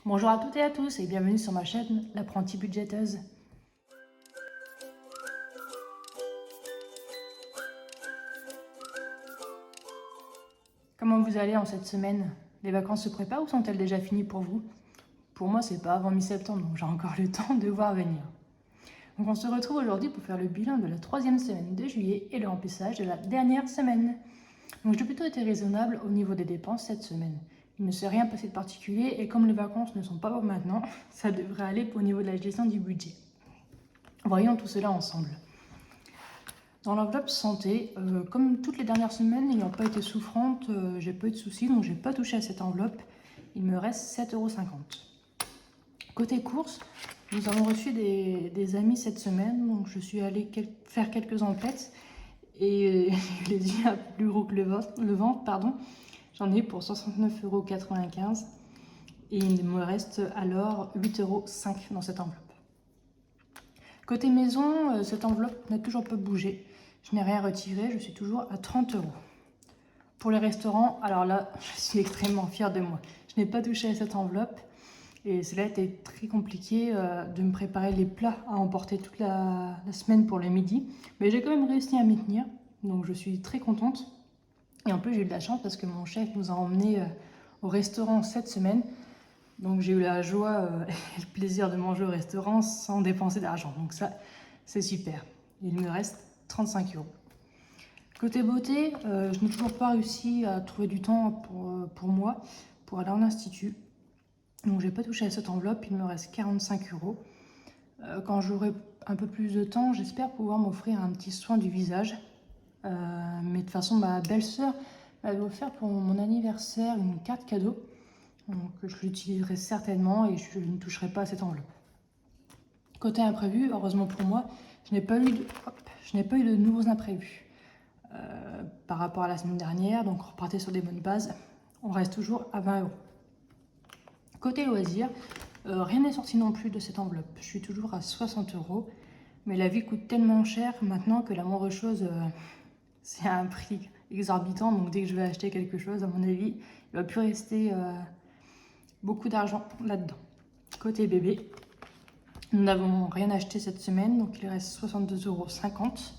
Bonjour à toutes et à tous et bienvenue sur ma chaîne, l'apprentie budgéteuse. Comment vous allez en cette semaine? Les vacances se préparent ou sont-elles déjà finies pour vous? Pour moi, c'est pas avant mi-septembre, donc j'ai encore le temps de voir venir. Donc on se retrouve aujourd'hui pour faire le bilan de la 3e semaine de juillet et le remplissage de la dernière semaine. Donc j'ai plutôt été raisonnable au niveau des dépenses cette semaine. Il ne s'est rien passé de particulier et comme les vacances ne sont pas pour maintenant, ça devrait aller au niveau de la gestion du budget. Voyons tout cela ensemble. Dans l'enveloppe santé, comme toutes les dernières semaines n'ayant pas été souffrante, j'ai pas eu de soucis, donc j'ai pas touché à cette enveloppe. Il me reste 7,50 €. Côté courses, nous avons reçu des amis cette semaine, donc je suis allée faire quelques emplettes et les yeux à plus gros que le ventre, pardon. J'en ai eu pour 69,95 € et il me reste alors 8,05 € dans cette enveloppe. Côté maison, cette enveloppe n'a toujours pas bougé. Je n'ai rien retiré, je suis toujours à 30 €. Pour les restaurants, alors là, je suis extrêmement fière de moi. Je n'ai pas touché à cette enveloppe et cela a été très compliqué de me préparer les plats à emporter toute la semaine pour le midi. Mais j'ai quand même réussi à m'y tenir, donc je suis très contente. Et en plus, j'ai eu de la chance parce que mon chef nous a emmenés au restaurant cette semaine. Donc j'ai eu la joie et le plaisir de manger au restaurant sans dépenser d'argent. Donc ça, c'est super. Il me reste 35 €. Côté beauté, je n'ai toujours pas réussi à trouver du temps pour moi, pour aller en institut. Donc j'ai pas touché à cette enveloppe, il me reste 45 €. Quand j'aurai un peu plus de temps, j'espère pouvoir m'offrir un petit soin du visage. Mais de toute façon, ma belle-sœur m'avait offert pour mon anniversaire une carte cadeau. Donc je l'utiliserai certainement et je ne toucherai pas à cette enveloppe. Côté imprévu, heureusement pour moi, je n'ai pas eu de nouveaux imprévus par rapport à la semaine dernière, donc on repartait sur des bonnes bases. On reste toujours à 20 €. Côté loisirs, rien n'est sorti non plus de cette enveloppe. Je suis toujours à 60 €, mais la vie coûte tellement cher maintenant que la moindre chose, c'est à un prix exorbitant. Donc dès que je vais acheter quelque chose, à mon avis, il ne va plus rester beaucoup d'argent là-dedans. Côté bébé, nous n'avons rien acheté cette semaine, donc il reste 62,50 €.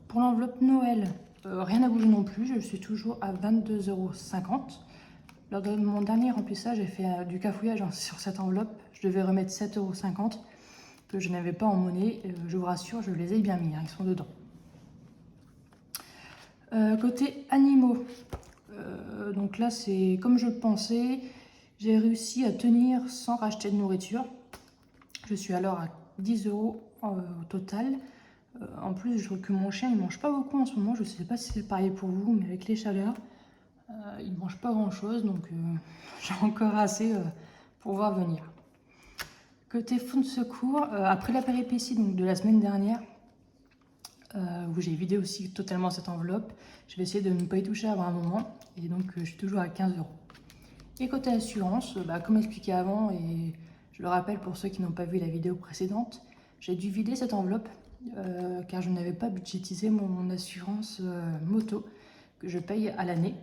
Pour l'enveloppe Noël, rien n'a bougé non plus, je suis toujours à 22,50 €. Lors de mon dernier remplissage, j'ai fait du cafouillage sur cette enveloppe. Je devais remettre 7,50 € que je n'avais pas en monnaie. Je vous rassure, je les ai bien mis, ils sont dedans. Côté animaux, donc là c'est comme je le pensais. J'ai réussi à tenir sans racheter de nourriture. Je suis alors à 10 € au total. En plus, je vois que mon chien, il mange pas beaucoup en ce moment. Je sais pas si c'est pareil pour vous, mais avec les chaleurs, il mange pas grand chose. Donc, j'ai encore assez pour voir venir. Côté fonds de secours, après la péripétie donc, de la semaine dernière, où j'ai vidé aussi totalement cette enveloppe, je vais essayer de ne pas y toucher avant un moment. Et donc, je suis toujours à 15 €. Et côté assurance, comme expliqué avant, et je le rappelle pour ceux qui n'ont pas vu la vidéo précédente, j'ai dû vider cette enveloppe car je n'avais pas budgétisé mon assurance moto que je paye à l'année.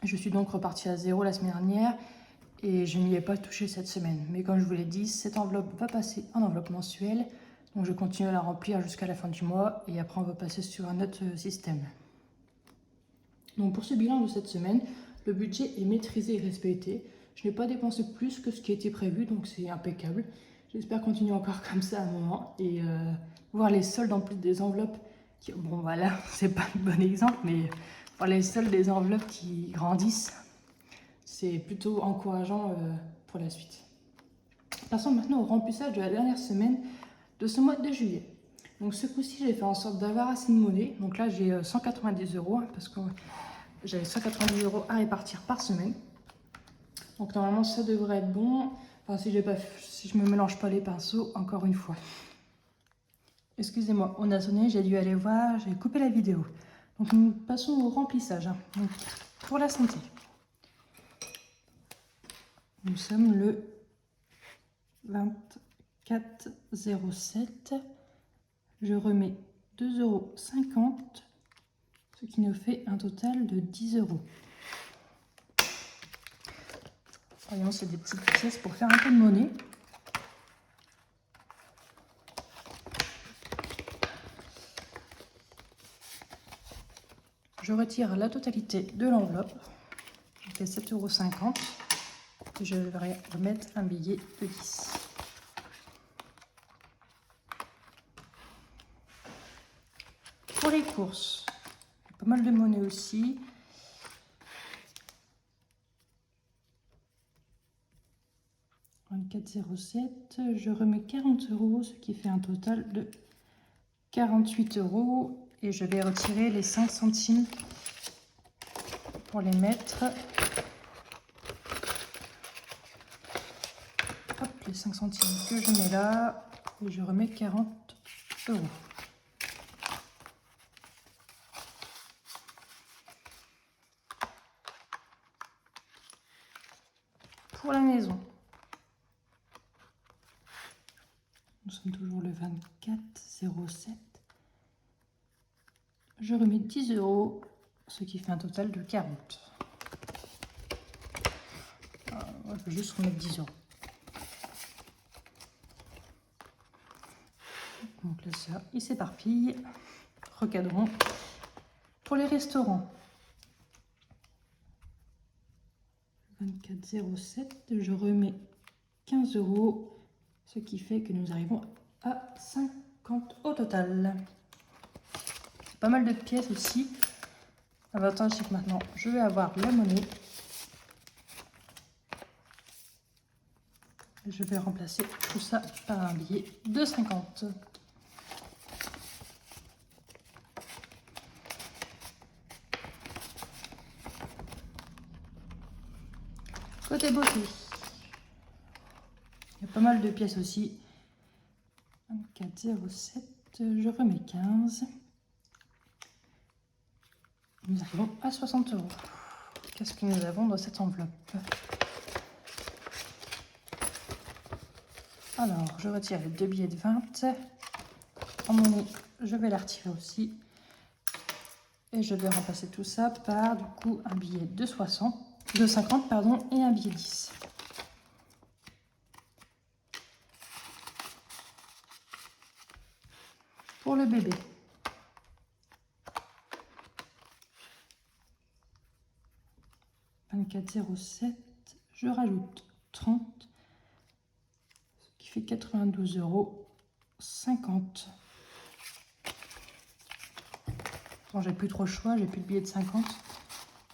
Je suis donc repartie à 0 la semaine dernière et je n'y ai pas touché cette semaine. Mais comme je vous l'ai dit, cette enveloppe va passer en enveloppe mensuelle. Donc je continue à la remplir jusqu'à la fin du mois et après on va passer sur un autre système. Donc pour ce bilan de cette semaine, le budget est maîtrisé et respecté. Je n'ai pas dépensé plus que ce qui était prévu, donc c'est impeccable. J'espère continuer encore comme ça à un moment et voir les soldes en plus des enveloppes. Bon voilà, c'est pas le bon exemple, mais voir les soldes des enveloppes qui grandissent, c'est plutôt encourageant pour la suite. Passons maintenant au remplissage de la dernière semaine de ce mois de juillet. Donc ce coup-ci, j'ai fait en sorte d'avoir assez de monnaie. Donc là, j'ai 190 € parce que j'avais 190 € à répartir par semaine. Donc normalement, ça devrait être bon. Enfin, si je me mélange pas les pinceaux, encore une fois. Excusez-moi, on a sonné, j'ai dû aller voir, j'ai coupé la vidéo. Donc nous passons au remplissage. Donc, pour la santé. Nous sommes le 24/07. Je remets 2,50 €, ce qui nous fait un total de 10 €. Voyons, c'est des petites pièces pour faire un peu de monnaie. Je retire la totalité de l'enveloppe. Je fais 7,50 € et je vais remettre un billet de 10. Pour les courses, pas mal de monnaie aussi. « 24,07 €, je remets 40 €, ce qui fait un total de 48 € et je vais retirer les 5 centimes pour les mettre. Hop, les 5 centimes que je mets là et je remets 40 €. Pour la maison, nous sommes toujours le 24,07 €. Je remets 10 €, ce qui fait un total de 40. Je vais juste remettre 10 €. Donc là, ça, il s'éparpille. Recadrons. Pour les restaurants, 24,07 €, je remets 15 €, ce qui fait que nous arrivons à 50 au total. Pas mal de pièces aussi. L'avantage, c'est que maintenant, je vais avoir la monnaie. Et je vais remplacer tout ça par un billet de 50. Côté beauté, il y a pas mal de pièces aussi. 24,07 €, je remets 15. Nous arrivons à 60 €. Qu'est-ce que nous avons dans cette enveloppe? Alors, je retire les 2 billets de 20. En monnaie, je vais la retirer aussi. Et je vais remplacer tout ça par, du coup, un billet de 50, pardon, et un billet de 10. Pour le bébé, « 24,07 €, je rajoute 30, ce qui fait 92,50 €. Bon, j'ai plus trop le choix, j'ai plus de billets de 50.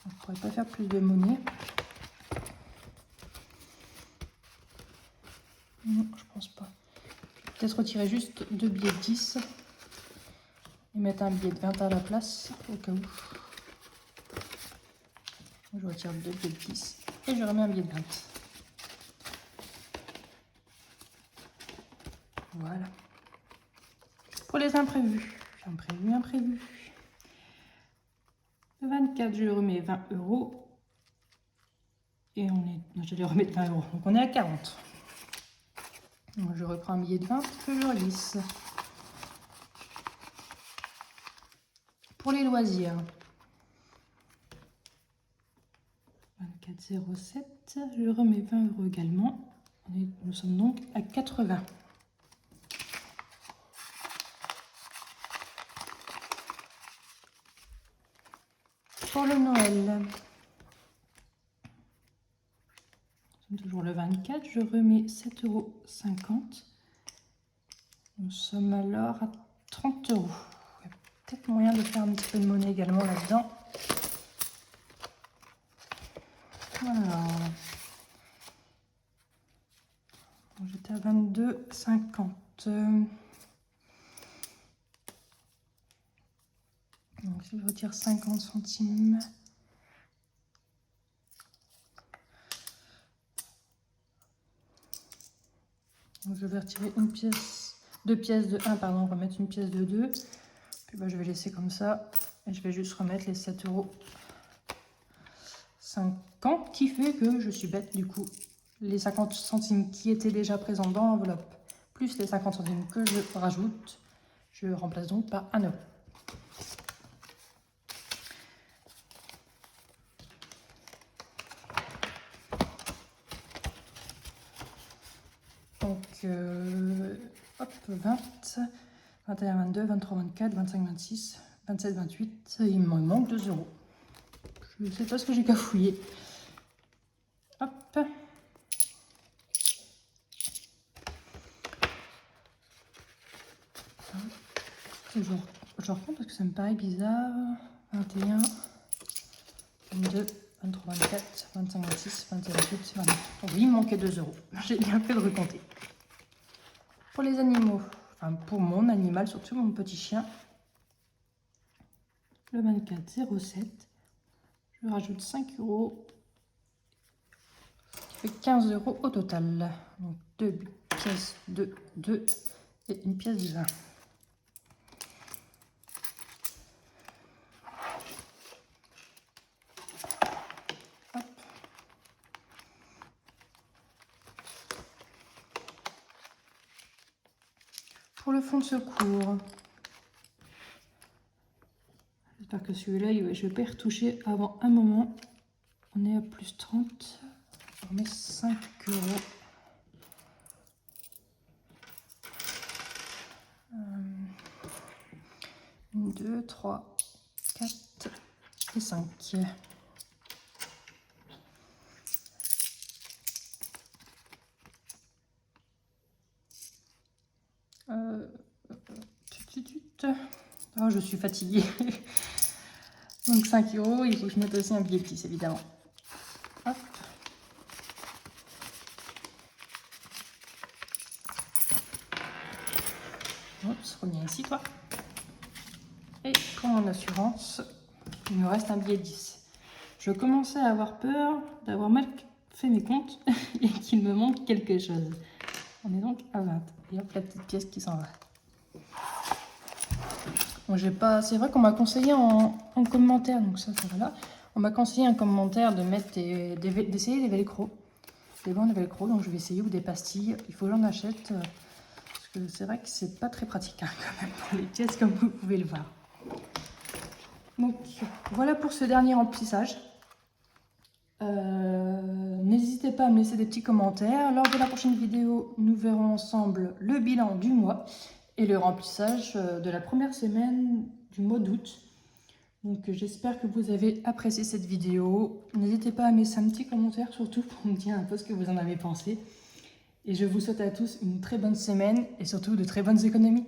Je ne pourrais pas faire plus de monnaie. Non, je pense pas. Peut-être retirer juste 2 billets de 10 et mettre un billet de 20 à la place, au cas où. Je retire 2 billets de 10 et je remets un billet de 20. Voilà. Pour les imprévus, imprévu. Le 24, je remets 20 €. Et on est... Non, je vais remettre 20 €. Donc on est à 40. Donc je reprends un billet de 20 que je reglisse. Pour les loisirs, 24,07 €, je remets 20 € également. Nous sommes donc à 80. Pour le Noël, nous sommes toujours le 24, je remets 7,50 €. Nous sommes alors à 30 €. Il y a peut-être moyen de faire un petit peu de monnaie également là-dedans. Voilà. J'étais à 22,50 €. Donc si je retire 50 centimes, donc je vais retirer une pièce, 2 pièces de 1, pardon, remettre une pièce de 2. Puis bah, je vais laisser comme ça et je vais juste remettre les 7,50 € qui fait que je suis bête du coup. Les 50 centimes qui étaient déjà présents dans l'enveloppe, plus les 50 centimes que je rajoute, je remplace donc par 1 €. Donc, hop, 20, 21, 22, 23, 24, 25, 26, 27, 28. Il me manque 2 euros. Je ne sais pas ce que j'ai cafouillé. Hop. Je reprends parce que ça me paraît bizarre. 21, 22, 23, 24, 25, 26, 27, 28, 29. Oui, il me manquait 2 euros. J'ai bien fait de recompter. Pour les animaux, enfin pour mon animal, surtout mon petit chien, le 24, 07. Je rajoute 5 euros. Ça fait 15 euros au total. Donc 2 pièces de 2 et une pièce de 20. Pour le fonds de secours, j'espère que celui-là, je vais pas y retoucher avant un moment. On est à plus 30. On met 5 euros. 1, 2, 3, 4 et 5. Oh, je suis fatiguée. Donc 5 euros, il faut que je mette aussi un billet de 10 évidemment. Hop. Oups, reviens ici toi. Et pour mon assurance, il me reste un billet de 10. Je commençais à avoir peur d'avoir mal fait mes comptes et qu'il me manque quelque chose. On est donc à 20. Et hop, la petite pièce qui s'en va. Bon, j'ai pas... C'est vrai qu'on m'a conseillé en commentaire, donc ça va là. On m'a conseillé un commentaire de mettre d'essayer des velcro. Des bandes de velcro, donc je vais essayer, ou des pastilles. Il faut que j'en achète. Parce que c'est vrai que c'est pas très pratique hein, quand même pour les pièces, comme vous pouvez le voir. Donc voilà pour ce dernier remplissage. N'hésitez pas à me laisser des petits commentaires. Lors de la prochaine vidéo, nous verrons ensemble le bilan du mois et le remplissage de la première semaine du mois d'août. Donc j'espère que vous avez apprécié cette vidéo. N'hésitez pas à me laisser un petit commentaire surtout pour me dire un peu ce que vous en avez pensé. Et je vous souhaite à tous une très bonne semaine et surtout de très bonnes économies.